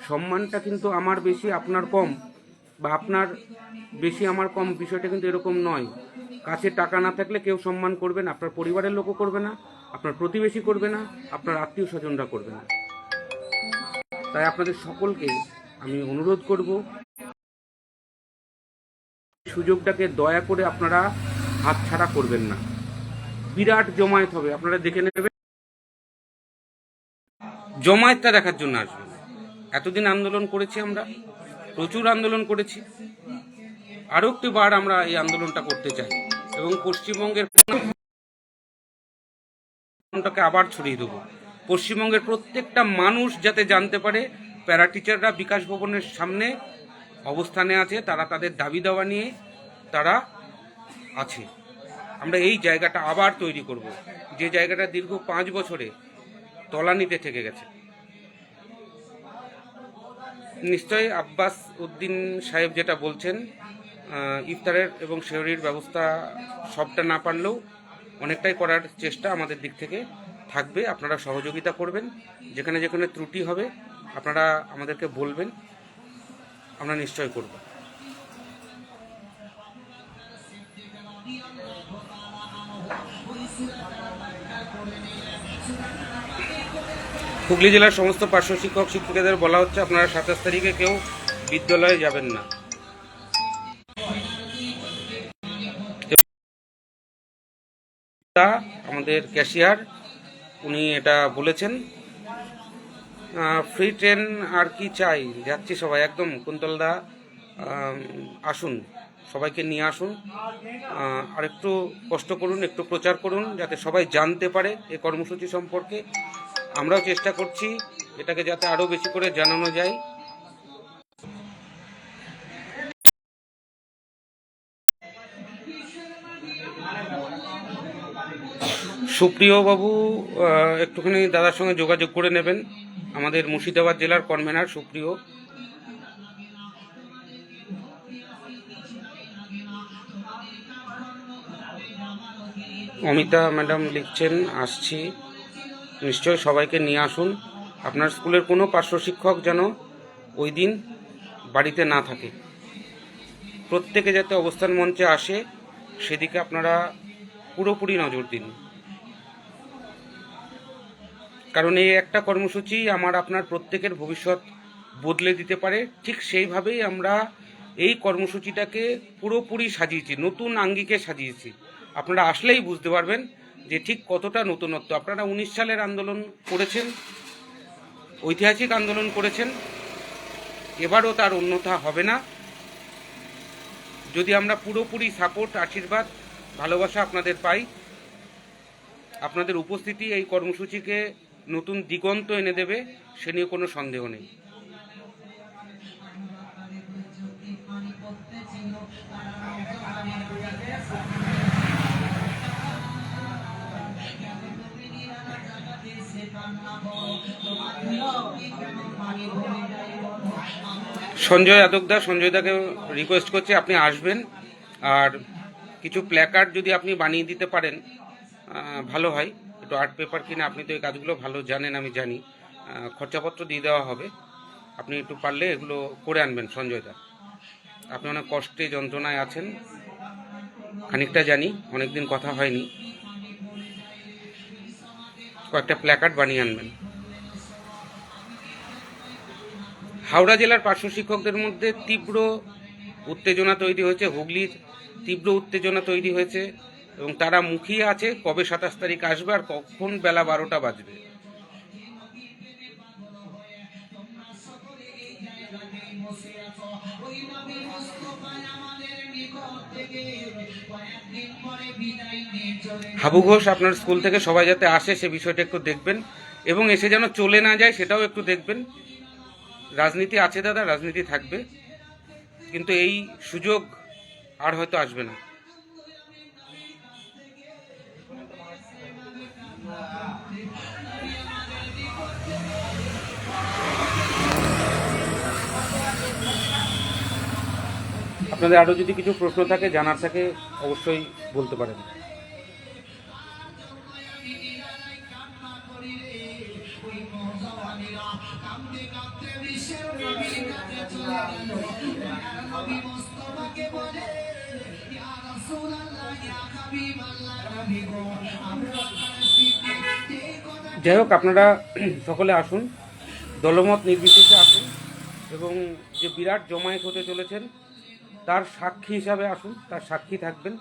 সম্মানটা কিন্তু আমার বেশি আপনার কম, বা আপনার বেশি আমার কম, বিষয়টা কিন্তু এরকম নয়। কাছে টাকা না থাকলে কেউ সম্মান করবে না, আপনার পরিবারের লোকও করবে না, আপনার প্রতিবেশী করবে না, আপনার আত্মীয় স্বজনরা করবে না। তাই আপনাদের সকলকে আমি অনুরোধ করব, সুযোগটাকে দয়া করে আপনারা হাতছাড়া করবেন না। বিরাট জমায়েত হবে, আপনারা দেখে নেবেন। জমায়েতটা দেখার জন্য আসবেন। এতদিন আন্দোলন করেছি, আমরা প্রচুর আন্দোলন করেছি, আরও একটি বার আমরা এই আন্দোলনটা করতে চাই এবং পশ্চিমবঙ্গের আবার ছড়িয়ে দেবো। পশ্চিমবঙ্গের প্রত্যেকটা মানুষ যাতে জানতে পারে প্যারা টিচাররা বিকাশ ভবনের সামনে অবস্থানে আছে, তারা তাদের দাবি দাওয়া নিয়ে তারা আছে। আমরা এই জায়গাটা আবার তৈরি করব, যে জায়গাটা দীর্ঘ 5 বছরে তলানিতে থেকে গেছে। নিশ্চয়ই আব্বাস উদ্দিন সাহেব যেটা বলছেন, ইফতারের এবং সেহরির ব্যবস্থা সবটা না পারলেও অনেকটাই করার চেষ্টা আমাদের দিক থেকে থাকবে। আপনারা সহযোগিতা করবেন, যেখানে যেখানে ত্রুটি হবে আপনারা আমাদেরকে বলবেন, আমরা নিশ্চয় করব। হুগলি জেলার সমস্ত পার্শ্ব শিক্ষক শিক্ষিকাদের বলা হচ্ছে আপনারা 27 তারিখে কেউ বিদ্যালয়ে যাবেন না। আমাদের ক্যাশিয়ার উনি এটা বলেছেন। ফ্রি ট্রেন আর কি চাই, যাচ্ছি সবাই একদম। কুন্তলদা আসুন, সবাইকে নিয়ে আসুন, আর একটু কষ্ট করুন, একটু প্রচার করুন, যাতে সবাই জানতে পারে এই কর্মসূচি সম্পর্কে। আমরাও চেষ্টা করছি এটাকে যাতে আরও বেশি করে জানানো যায়। সুপ্রিয় বাবু একটুখানি দাদার সঙ্গে যোগাযোগ করে নেবেন, আমাদের মুর্শিদাবাদ জেলার কনভেনার সুপ্রিয়। অমিতা ম্যাডাম লিখছেন আসছি, নিশ্চয় সবাইকে নিয়ে আসুন। আপনার স্কুলের কোনো পার্শ্ব শিক্ষক যেন ওই দিন বাড়িতে না থাকে, প্রত্যেকে যাতে অবস্থান মঞ্চে আসে সেদিকে আপনারা পুরোপুরি নজর দিন। কারণ এই একটা কর্মসূচি আমার আপনার প্রত্যেকের ভবিষ্যৎ বদলে দিতে পারে। ঠিক সেইভাবেই আমরা এই কর্মসূচিটাকে পুরোপুরি সাজিয়েছি, নতুন আঙ্গিকে সাজিয়েছি। আপনারা আসলেই বুঝতে পারবেন যে ঠিক কতটা নতুনত্ব। আপনারা 19 সালের আন্দোলন করেছেন, ঐতিহাসিক আন্দোলন করেছেন, এবারও তার অন্যথা হবে না যদি আমরা পুরোপুরি সাপোর্ট, আশীর্বাদ, ভালোবাসা আপনাদের পাই। আপনাদের উপস্থিতি এই কর্মসূচিকে নতুন দিগন্ত এনে দেবে, সে নিয়ে কোনো সন্দেহ নেই। সঞ্জয় যাদবদা, সঞ্জয়দাকে রিকোয়েস্ট করছি আপনি আসবেন, আর কিছু প্ল্যাকার্ড যদি আপনি বানিয়ে দিতে পারেন ভালো হয়। একটু আর্ট পেপার কিনে, আপনি তো এই কাজগুলো ভালো জানেন, আমি জানি, খরচাপত্র দিয়ে দেওয়া হবে। আপনি একটু পারলে এগুলো করে আনবেন সঞ্জয়দা। আপনি অনেক কষ্টে যন্ত্রণায় আছেন, খানিকটা জানি, অনেকদিন কথা হয়নি। কয়েকটা প্ল্যাকার্ড বানিয়ে আনবেন। হাওড়া জেলার পার্শ্ব শিক্ষকদের মধ্যে তীব্র উত্তেজনা তৈরি হয়েছে, হুগলির তীব্র উত্তেজনা তৈরি হয়েছে, এবং তারা মুখিয়ে আছে কবে 27 তারিখ আসবে আর কখন বেলা 12টা বাজবে। হাবু ঘোষ, আপনার স্কুল থেকে সবাই যাতে আসে সে বিষয়টা একটু দেখবেন, এবং এসে যেন চলে না যায় সেটাও একটু দেখবেন। রাজনীতি আছে দাদা, রাজনীতি থাকবে, কিন্তু এই সুযোগ আর হয়তো আসবে না। আপনাদের আরও যদি কিছু প্রশ্ন থাকে, জানার থাকে, অবশ্যই বলতে পারেন। যাই হোক, আপনারা সকলে আসুন, দলমত নির্বিশেষে আসুন, এবং যে বিরাট জমায়েত হতে চলেছেন তার সাক্ষী হিসাবে আসুন, তার সাক্ষী থাকবেন।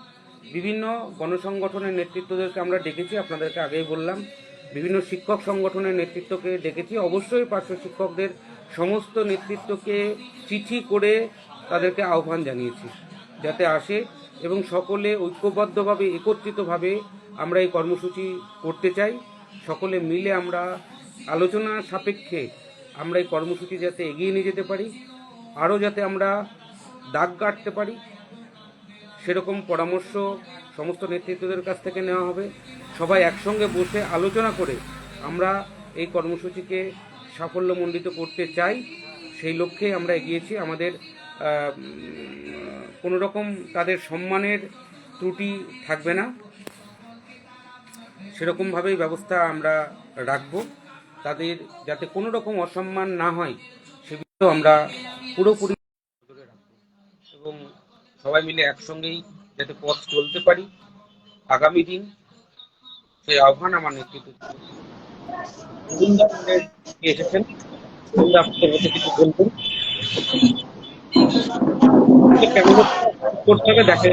বিভিন্ন গণসংগঠনের নেতৃত্বদেরকে আমরা ডেকেছি, আপনাদেরকে আগেই বললাম। বিভিন্ন শিক্ষক সংগঠনের নেতৃত্বকে ডেকেছি। অবশ্যই পার্শ্ব শিক্ষকদের সমস্ত নেতৃত্বকে চিঠি করে তাদেরকে আহ্বান জানিয়েছি যাতে আসে, এবং সকলে ঐক্যবদ্ধভাবে, একত্রিতভাবে আমরা এই কর্মসূচি করতে চাই। সকলে মিলে আমরা আলোচনা সাপেক্ষে আমরা এই কর্মসূচি যাতে এগিয়ে নিয়ে যেতে পারি, আরও যাতে আমরা দাগ কাটতে পারি, সেরকম পরামর্শ সমস্ত নেতৃত্বদের কাছ থেকে নেওয়া হবে। সবাই একসঙ্গে বসে আলোচনা করে আমরা এই কর্মসূচিকে সাফল্যমণ্ডিত করতে চাই। সেই লক্ষ্যে আমরা এগিয়েছি। আমাদের কোনো রকম তাদের সম্মানের ত্রুটি থাকবে না, সেরকমভাবেই ব্যবস্থা আমরা রাখব। তাদের যাতে কোনো রকম অসম্মান না হয় সেগুলো আমরা পুরোপুরি ধরে রাখব, এবং সবাই মিলে একসঙ্গেই যাতে পথ চলতে পারি আগামী দিন, সেই আহ্বান আমার নেতৃত্বে এসেছেন। কিছু বলবেন কেমন করতে হবে দেখে।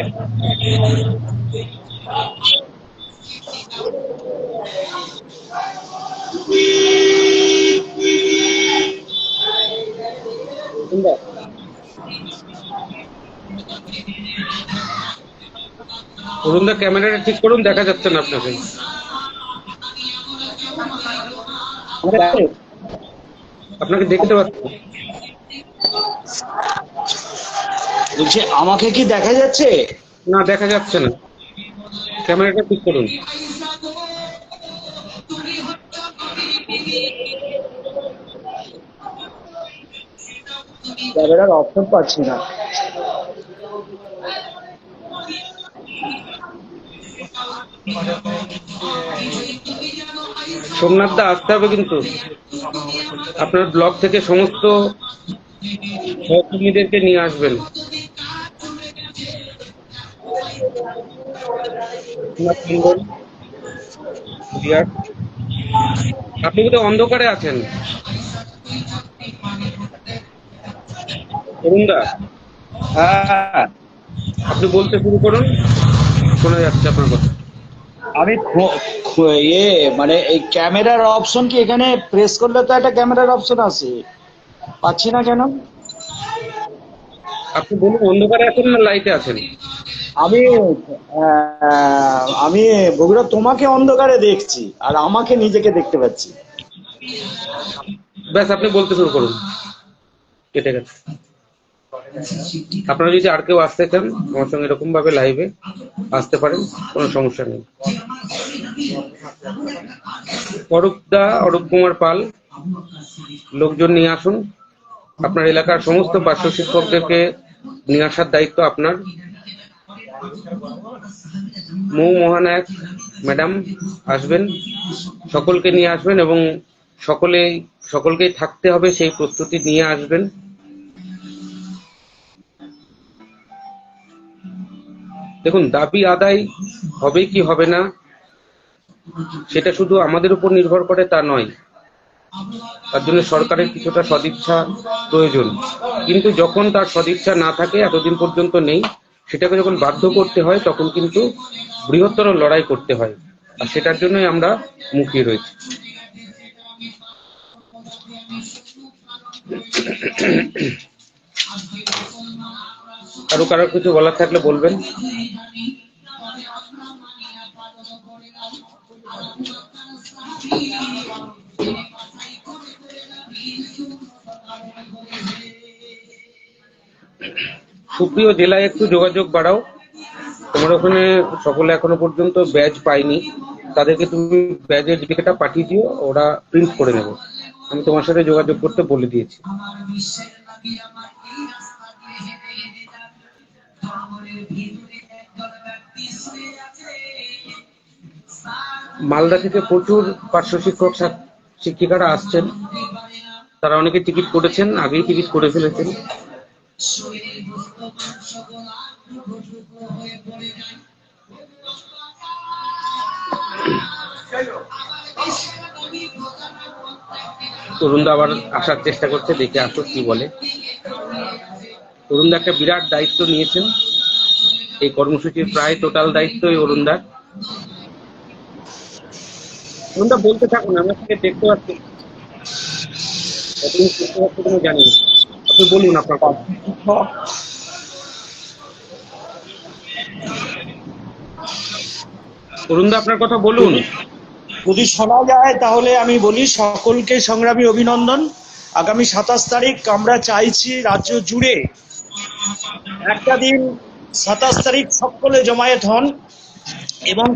অরুণদা, ক্যামেরাটা ঠিক করুন, দেখা যাচ্ছে না আপনাকে। আপনাকে দেখতে পাচ্ছি। বলছি, আমাকে কি দেখা যাচ্ছে? না, দেখা যাচ্ছে না। ক্যামেরাটা ঠিক করুন। ক্যামেরার অপশন পাচ্ছি না। সোমনাথ দা, আসতে হবে কিন্তু। আপনার ব্লগ থেকে সমস্ত সহকর্মীদেরকে নিয়ে আসবেন। আপনি বোধহয় অন্ধকারে আছেন অরুণদা। হ্যাঁ, আপনি বলতে শুরু করুন, শোনা যাচ্ছে আপনার কথা। আমি মানে এই ক্যামেরার অপশন কি এখানে প্রেস করলে তো একটা ক্যামেরার অপশন আছে, পাচ্ছি না কেন? আপনি বলুন, অন্ধকারে আছেন না লাইটে আছেন? আমি আমি বগুড়া তোমাকে অন্ধকারে দেখছি আর আমাকে নিজেকে দেখতে পাচ্ছি। ব্যাস, আপনি বলতে শুরু করুন। কেটে গেছে। আপনারা যদি আর কেউ আসতে চান আমার সঙ্গে এরকম ভাবে লাইভে আসতে পারেন, কোনো সমস্যা নেই। অরূপ কুমার পাল, লোকজন নিয়ে আসুন। আপনার এলাকার সমস্ত পার্শ্ব শিক্ষকদেরকে নিয়ে আসার দায়িত্ব আপনার। মৌ মহানায়ক ম্যাডাম আসবেন, সকলকে নিয়ে আসবেন, এবং সকলকেই থাকতে হবে সেই প্রস্তুতি নিয়ে আসবেন। দেখুন, দাবি আদায় হবে কি হবে না সেটা শুধু আমাদের উপর নির্ভর করে তা নয়, তার জন্য সরকারের কিছুটা সদিচ্ছা প্রয়োজন। কিন্তু যখন তার সদিচ্ছা না থাকে, এতদিন পর্যন্ত নেই, সেটাকে যখন বাধ্য করতে হয় তখন কিন্তু বৃহত্তর লড়াই করতে হয়, আর সেটার জন্যই আমরা মুখিয়ে রয়েছি। কারো কিছু বলার থাকলে বলবেন। সুপ্রিয়, জেলায় একটু যোগাযোগ বাড়াও। তোমার ওখানে সকলে এখনো পর্যন্ত ব্যাজ পাইনি, তাদেরকে তুমি ব্যাজের টিকিটটা পাঠিয়ে দিও, ওরা প্রিন্ট করে নেবে। আমি তোমার সাথে যোগাযোগ করতে বলে দিয়েছি। মালদা থেকে প্রচুর পার্শ্ব শিক্ষক শিক্ষিকারা আসছেন, তারা অনেকে টিকিট করেছেন, আগেই টিকিট করে ফেলেছেন। তরুণদা আবার আসার চেষ্টা করছে, দেখে আসো কি বলে। তরুণদা একটা বিরাট দায়িত্ব নিয়েছেন, এই কর্মসূচির প্রায় টোটাল দায়িত্ব এই অরুণদার। অরুণদা বলতে থাকুন, আমি আপনাকে দেখতে পাচ্ছি, কোনো জানি না, আপনি বলুন আপনার কথা। অরুণদা আপনার কথা বলুন। যদি শোনা যায় তাহলে আমি বলি, সকলকে সংগ্রামী অভিনন্দন। আগামী 27 তারিখ আমরা চাইছি রাজ্য জুড়ে একটা দিন, 27 তারিখ সকলে জমায়েত হন এবং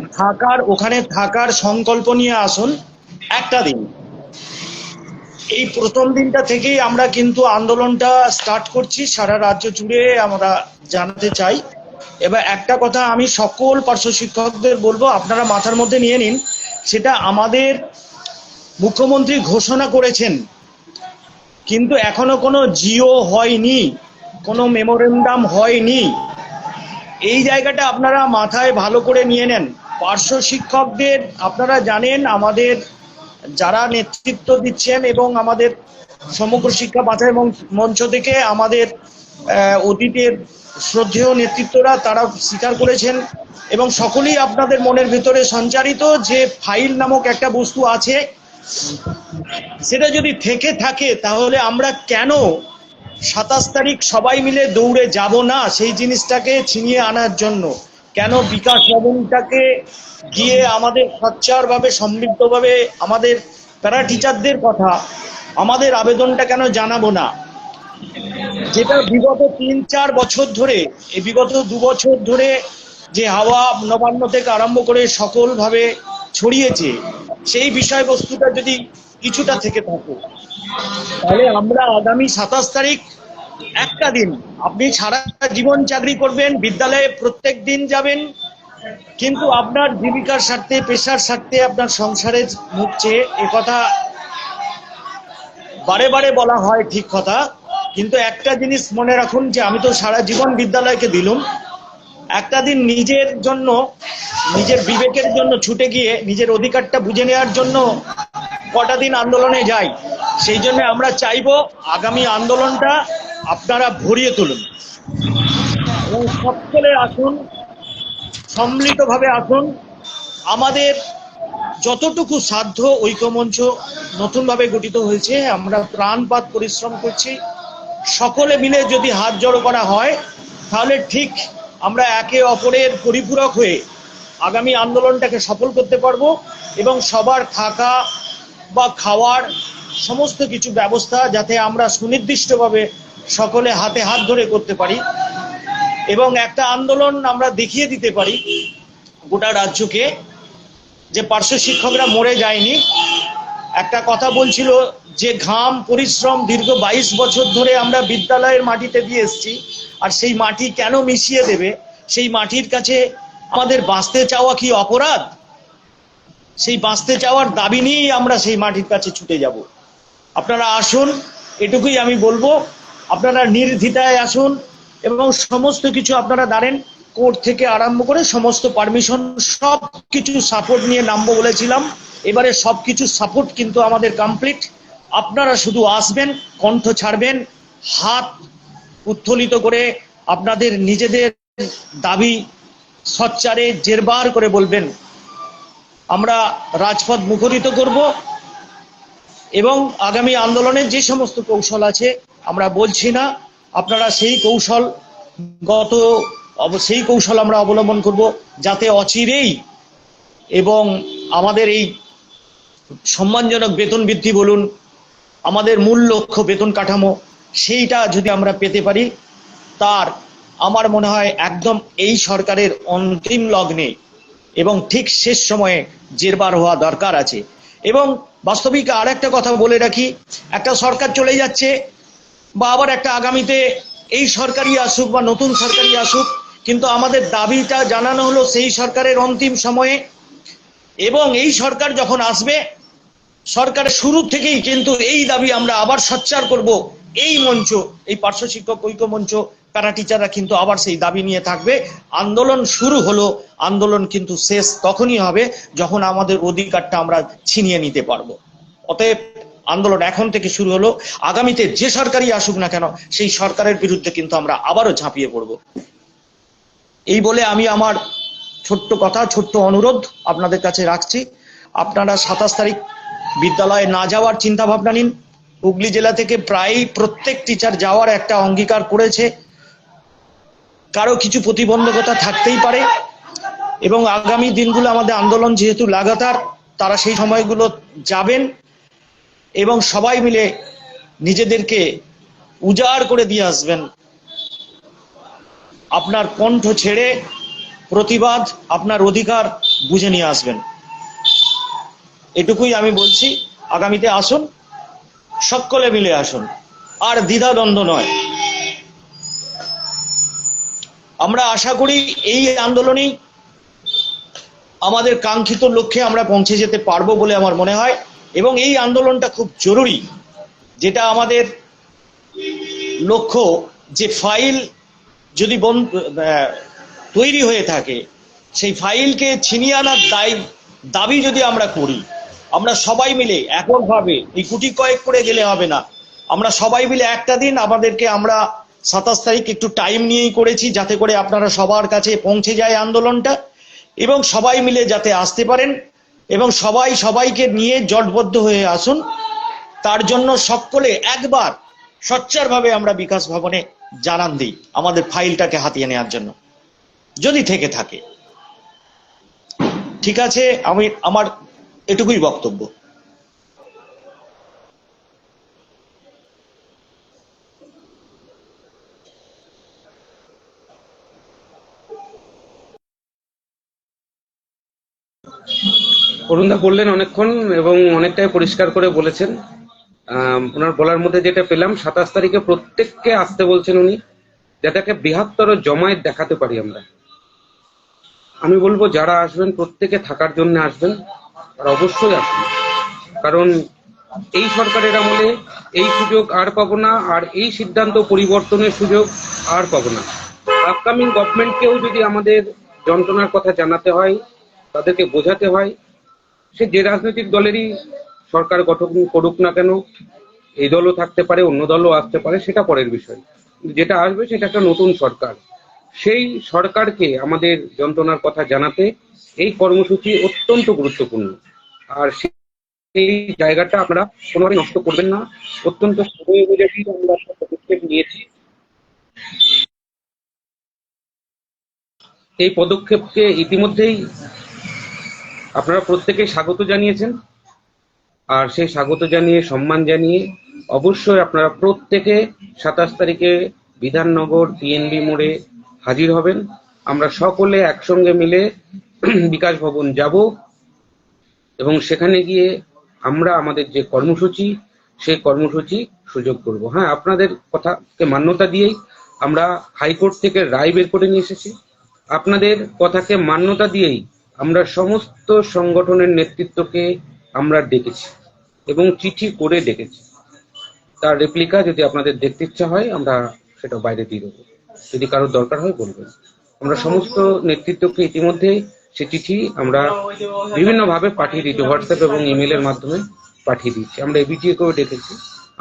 ওখানে থাকার সংকল্প নিয়ে আসুন একটা দিন। এই প্রথম দিনটা থেকেই আমরা কিন্তু আন্দোলনটা স্টার্ট করছি সারা রাজ্য জুড়ে, আমরা জানাতে চাই। এবার একটা কথা আমি সকল পার্শ্ব শিক্ষকদের বলবো, আপনারা মাথার মধ্যে নিয়ে নিন, সেটা আমাদের মুখ্যমন্ত্রী ঘোষণা করেছেন, কিন্তু এখনো কোনো জিও হয়নি, কোনো মেমোরেন্ডাম হয়নি। এই জায়গাটা আপনারা মাথায় ভালো করে নিয়ে নেন। পার্শ্ব শিক্ষকদের আপনারা জানেন, আমাদের যারা নেতৃত্ব দিচ্ছেন এবং আমাদের সমগ্র শিক্ষা বাঁচাই মঞ্চ থেকে আমাদের অতীতের শ্রদ্ধেয় নেতৃত্বরা তারা স্বীকার করেছেন এবং সকলেই আপনাদের মনের ভেতরে সঞ্চারিত যে ফাইল নামক একটা বস্তু আছে, সেটা যদি থেকে থাকে তাহলে আমরা কেন 27 তারিখ সবাই মিলে দৌড়ে যাব না সেই জিনিসটাকে ছিনিয়ে আনার জন্য? কেন বিকাশ ভবনটাকে গিয়ে আমাদের সচ্চারভাবে সমৃদ্ধভাবে আমাদের প্যারা টিচারদের কথা, আমাদের আবেদনটা কেন জানাবো না? যেটা বিগত 3-4 বছর ধরে, এই বিগত 2 বছর ধরে যে হাওয়া নবান্ন থেকে আরম্ভ করে সকলভাবে ছড়িয়েছে, সেই বিষয়বস্তুটা যদি কিছুটা থেকে থাকে তাহলে আমরা আগামী 27 তারিখ একটা দিন, আপনি সারা জীবন চাকরি করবেন, বিদ্যালয়ে প্রত্যেক দিন যাবেন, কিন্তু আপনার জীবিকার স্বার্থে, পেশার স্বার্থে, আপনার সংসারের মুখ চেয়ে, একথা বারে বারে বলা হয় ঠিক কথা, কিন্তু একটা জিনিস মনে রাখুন যে আমি তো সারা জীবন বিদ্যালয়কে দিলাম, একটা দিন নিজের জন্য, নিজের বিবেকের জন্য ছুটে গিয়ে নিজের অধিকারটা বুঝে নেওয়ার জন্য কটা দিন আন্দোলনে যাই। সেই জন্য আমরা চাইবো আগামী আন্দোলনটা আপনারা ভরিয়ে তুলুন এবং সকলে আসুন, সম্মিলিতভাবে আসুন। আমাদের যতটুকু সাধ্য ঐক্যমঞ্চ নতুনভাবে গঠিত হয়েছে, আমরা প্রাণপাত পরিশ্রম করছি। সকলে মিলে যদি হাত জড়ো করা হয় তাহলে ঠিক আমরা একে অপরের পরিপূরক হয়ে আগামী আন্দোলনটাকে সফল করতে পারবো এবং সবার থাকা বা খাওয়ার সমস্ত কিছু ব্যবস্থা যাতে আমরা সুনির্দিষ্টভাবে সকলে হাতে হাত ধরে করতে পারি এবং একটা আন্দোলন আমরা দেখিয়ে দিতে পারি গোটা রাজ্যকে যে পার্শ্ব শিক্ষকরা মরে যায়নি। একটা কথা বলছিল যে ঘাম পরিশ্রম দীর্ঘ 22 বছর ধরে আমরা বিদ্যালয়ের মাটিতে দিয়ে এসেছি, আর সেই মাটি কেন মিশিয়ে দেবে? সেই মাটির কাছে আমাদের বাঁচতে চাওয়া কি অপরাধ? সেই বাঁচতে চাওয়ার দাবি নিয়েই আমরা সেই মাটির কাছে ছুটে যাব। আপনারা আসুন, এটুকুই আমি বলবো। আপনারা নির্দ্বিধায় আসুন এবং সমস্ত কিছু আপনারা জানেন, কোর্ট থেকে আরম্ভ করে সমস্ত পারমিশন সব কিছু সাপোর্ট নিয়ে নামবো বলেছিলাম, এবারে সব কিছু সাপোর্ট কিন্তু আমাদের কমপ্লিট। আপনারা শুধু আসবেন, কণ্ঠ ছাড়বেন, হাত উত্তোলিত করে আপনাদের নিজেদের দাবি সচ্চারে জেরবার করে বলবেন। আমরা রাজপথ মুখরিত করব এবং আগামী আন্দোলনের যে সমস্ত কৌশল আছে আমরা বলছি না, আপনারা সেই কৌশল আমরা অবলম্বন করব যাতে অচিরেই এবং আমাদের এই সম্মানজনক বেতন বৃদ্ধি বলুন, আমাদের মূল লক্ষ্য বেতন কাঠামো, সেইটা যদি আমরা পেতে পারি, তার আমার মনে হয় একদম এই সরকারের অন্তিম লগ্নে এবং ঠিক শেষ সময়ে জেরবার হওয়া দরকার আছে। এবং বাস্তবিক আর একটা কথা বলে রাখি, একটা সরকার চলে যাচ্ছে বা আবার একটা আগামীতে এই সরকারই আসুক বা নতুন সরকারই আসুক, কিন্তু আমাদের দাবিটা জানানো হলো সেই সরকারের অন্তিম সময়ে, এবং এই সরকার যখন আসবে সরকারের শুরু থেকেই কিন্তু এই দাবি আমরা আবার সোচ্চার করব। এই মঞ্চ, এই পার্শ্ব শিক্ষক ঐক্য মঞ্চ, প্যারা টিচাররা কিন্তু আবার সেই দাবি নিয়ে থাকবে। আন্দোলন শুরু হলো, আন্দোলন কিন্তু শেষ তখনই হবে যখন আমাদের অধিকারটা আমরা ছিনিয়ে নিতে পারবো। অতএব আন্দোলন এখন থেকে শুরু হলো, আগামীতে যে সরকারই আসুক না কেন সেই সরকারের বিরুদ্ধে কিন্তু আমরা আবারও ঝাঁপিয়ে পড়ব। এই বলে আমি আমার ছোট্ট কথা, ছোট্ট অনুরোধ আপনাদের কাছে রাখছি। আপনারা 27 তারিখ বিদ্যালয়ে না যাওয়ার চিন্তা ভাবনা নিন। হুগলি জেলা থেকে প্রায় প্রত্যেক টিচার যাওয়ার একটা অঙ্গীকার করেছে। কারো কিছু প্রতিবন্ধকতা থাকতেই পারে, এবং আগামী দিনগুলো আমাদের আন্দোলন যেহেতু লাগাতার, তারা সেই সময়গুলো যাবেন এবং সবাই মিলে নিজেদেরকে উজাড় করে দিয়ে আসবেন। আপনার কণ্ঠ ছেড়ে প্রতিবাদ, আপনার অধিকার বুঝে নিয়ে আসবেন। এটুকুই আমি বলছি। আগামীতে আসুন, সকলে মিলে আসুন, আর দ্বিধাদ্বন্দ্ব নয়। আমরা আশা করি এই আন্দোলনেই আমাদের কাঙ্ক্ষিত লক্ষ্যে আমরা পৌঁছে যেতে পারবো বলে আমার মনে হয়, এবং এই আন্দোলনটা খুব জরুরি। যেটা আমাদের লক্ষ্য, যে ফাইল যদি তৈরি হয়ে থাকে, সেই ফাইলকে ছিনিয়ে আনার দাবি যদি আমরা করি, আমরা সবাই মিলে এককভাবে, এই গুটি কয়েক করে গেলে হবে না। আমরা সবাই মিলে একটা দিন আমাদেরকে, আমরা 27 তারিখ একটু টাইম নিয়েই করেছি যাতে করে আপনারা সবার কাছে পৌঁছে যায় আন্দোলনটা, এবং সবাই মিলে যাতে আসতে পারেন এবং সবাই সবাইকে নিয়ে জোটবদ্ধ হয়ে আসুন। তার জন্য সকলে একবার সোচ্চারভাবে আমরা বিকাশ ভবনে জানান দিই আমাদের ফাইলটাকে হাতিয়ে নেওয়ার জন্য, যদি থেকে থাকে। ঠিক আছে, আমার এটুকুই বক্তব্য। অরুণদা বললেন অনেকক্ষণ এবং অনেকটাই পরিষ্কার করে বলেছেন। ওনার বলার মধ্যে যেটা পেলাম, 27 তারিখে প্রত্যেককে আসতে বলছেন উনি, যাতে বৃহত্তর জমায়েত দেখাতে পারি আমরা। আমি বলবো যারা আসবেন প্রত্যেকে থাকার জন্য আসবেন, আর অবশ্যই আসুন, কারণ এই সরকারের আমলে এই সুযোগ আর পাবো না, আর এই সিদ্ধান্ত পরিবর্তনের সুযোগ আর পাবো না। আপকামিং গভর্নমেন্টকেও যদি আমাদের যন্ত্রণার কথা জানাতে হয়, তাদেরকে বোঝাতে হয়, সে যে রাজনৈতিক দলেরই সরকার গঠন করুক না কেন, এই দলও থাকতে পারে, অন্য দলও আসতে পারে, সেটা পরের বিষয়। যেটা আসবে সেটা একটা নতুন সরকার। সেই সরকারকে আমাদের যন্ত্রণার কথা জানাতে এই কর্মসূচি অত্যন্ত গুরুত্বপূর্ণ। আর সেই জায়গাটা আপনারা কোনোভাবে নষ্ট করবেন না। অত্যন্ত সময় অনুযায়ী আমরা পদক্ষেপ নিয়েছি। এই পদক্ষেপকে ইতিমধ্যেই আপনারা প্রত্যেকেই স্বাগত জানিয়েছেন, আর সেই স্বাগত জানিয়ে, সম্মান জানিয়ে অবশ্যই আপনারা প্রত্যেকে 27 তারিখে বিধাননগর পিএনবি মোড়ে হাজির হবেন। আমরা সকলে একসঙ্গে মিলে বিকাশ ভবন যাব এবং সেখানে গিয়ে আমরা আমাদের যে কর্মসূচি, সেই কর্মসূচি সুযোগ করব। হ্যাঁ, আপনাদের কথাকে মান্যতা দিয়েই আমরা হাইকোর্ট থেকে রায় বের করে নিয়ে এসেছি। আপনাদের কথাকে মান্যতা দিয়েই আমরা সমস্ত সংগঠনের নেতৃত্বকে আমরা ডেকেছি এবং চিঠি করে ডেকেছি। তার রেপ্লিকা যদি আপনাদের দেখতে ইচ্ছা হয় আমরা সেটা বাইরে দিয়ে দেবো, যদি কারোর দরকার হয় বলবেন। আমরা সমস্ত নেতৃত্বকে ইতিমধ্যে সে চিঠি আমরা বিভিন্নভাবে পাঠিয়ে দিয়েছি, হোয়াটসঅ্যাপ এবং ইমেলের মাধ্যমে পাঠিয়ে দিয়েছি। আমরা এবিটিএকেও ডেকেছি,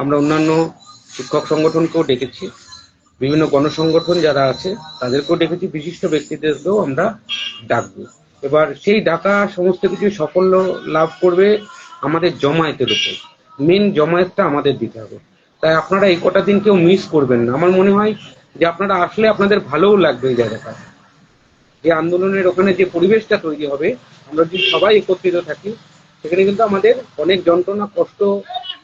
আমরা অন্যান্য শিক্ষক সংগঠনকেও ডেকেছি, বিভিন্ন গণসংগঠন যারা আছে তাদেরকেও ডেকেছি, বিশিষ্ট ব্যক্তিদেরকেও আমরা ডাকবো। এবার সেই ডাকা সমস্ত কিছু সাফল্য লাভ করবে আমাদের জমায়েতের উপর। মেন জমায়েতটা আমাদের দিতে হবে। তাই আপনারা এই কটা দিন কেউ মিস করবেন না। আমার মনে হয় যে আপনারা আসলে আপনাদের ভালোও লাগবে এই জায়গাটা, যে আন্দোলনের ওখানে যে পরিবেশটা তৈরি হবে, আমরা যদি সবাই একত্রিত থাকি, সেখানে কিন্তু আমাদের অনেক যন্ত্রণা, কষ্ট,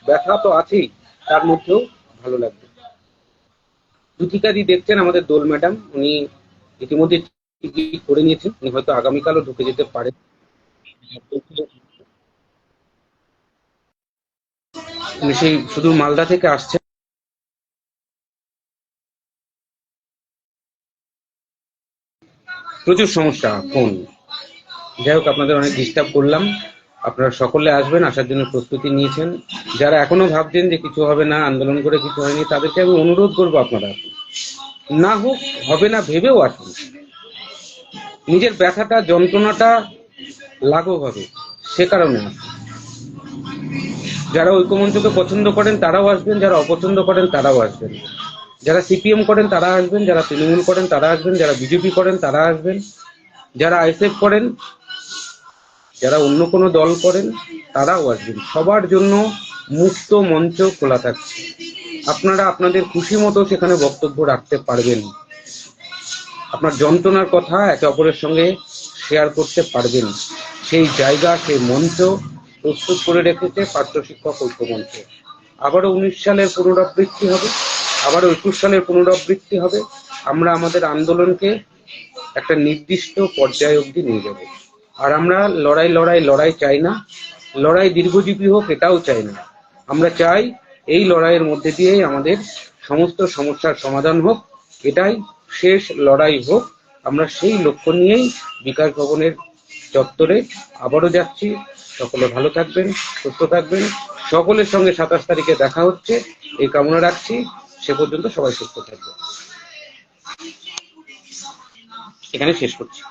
ব্যথা তো আছেই, তার মধ্যেও ভালো লাগবে। দুতিকাদি দেখছেন আমাদের দোল ম্যাডাম, উনি ইতিমধ্যে টিকিট করে নিয়েছেন, উনি হয়তো আগামীকালও ঢুকে যেতে পারেন। উনি সেই শুধু মালদা থেকে আসছেন। প্রচুর সমস্যা ফোন। যাই হোক, আপনাদের অনেক ডিস্টার্ব করলাম। আপনারা সকলে আসবেন, আসার জন্য প্রস্তুতি নিয়েছেন। যারা এখনো ভাবছেন যে কিছু হবে না, আন্দোলন করে কিছু হয়নি, তাদেরকে আমি অনুরোধ করবো আপনারা আসুন। না হোক, হবে না ভেবেও আসুন। নিজের ব্যথাটা, যন্ত্রণাটা লাঘব হবে, সে কারণে আসুন। যারা ঐক্যমঞ্চকে পছন্দ করেন তারাও আসবেন, যারা অপছন্দ করেন তারাও আসবেন। যারা সিপিএম করেন তারা আসবেন, যারা তৃণমূল করেন তারা আসবেন, যারা বিজেপি করেন তারা আসবেন, যারা আইএসএফ করেন, যারা অন্য কোনো দল করেন তারাও আসবেন। সবার জন্য মুক্ত মঞ্চ খোলা থাকছে। আপনারা আপনাদের খুশি মতো সেখানে বক্তব্য রাখতে পারবেন। আপনার যন্ত্রণার কথা একে অপরের সঙ্গে শেয়ার করতে পারবেন। সেই জায়গা, সেই মঞ্চ প্রস্তুত করে রেখেছে পার্শ্ব শিক্ষক ঐক্য মঞ্চ। আবারও 19 সালের পুনরাবৃত্তি হবে, আবারও 21 সালের পুনরাবৃত্তি হবে। আমরা আমাদের আন্দোলনকে একটা নির্দিষ্ট পর্যায় অবধি নিয়ে যাব। আর আমরা লড়াই চাই না, লড়াই দীর্ঘজীবী হোক এটাও চাই না। আমরা চাই এই লড়াইয়ের মধ্যে দিয়েই আমাদের সমস্ত সমস্যার সমাধান হোক, এটাই শেষ লড়াই হোক। আমরা সেই লক্ষ্য নিয়েই বিকাশ ভবনের চত্বরে আবারও যাচ্ছি। সকলে ভালো থাকবেন, সুস্থ থাকবেন। সকলের সঙ্গে 27 তারিখে দেখা হচ্ছে, এই কামনা রাখছি। সে পর্যন্ত সবাই সুস্থ থাকবে। এখানে শেষ করছি।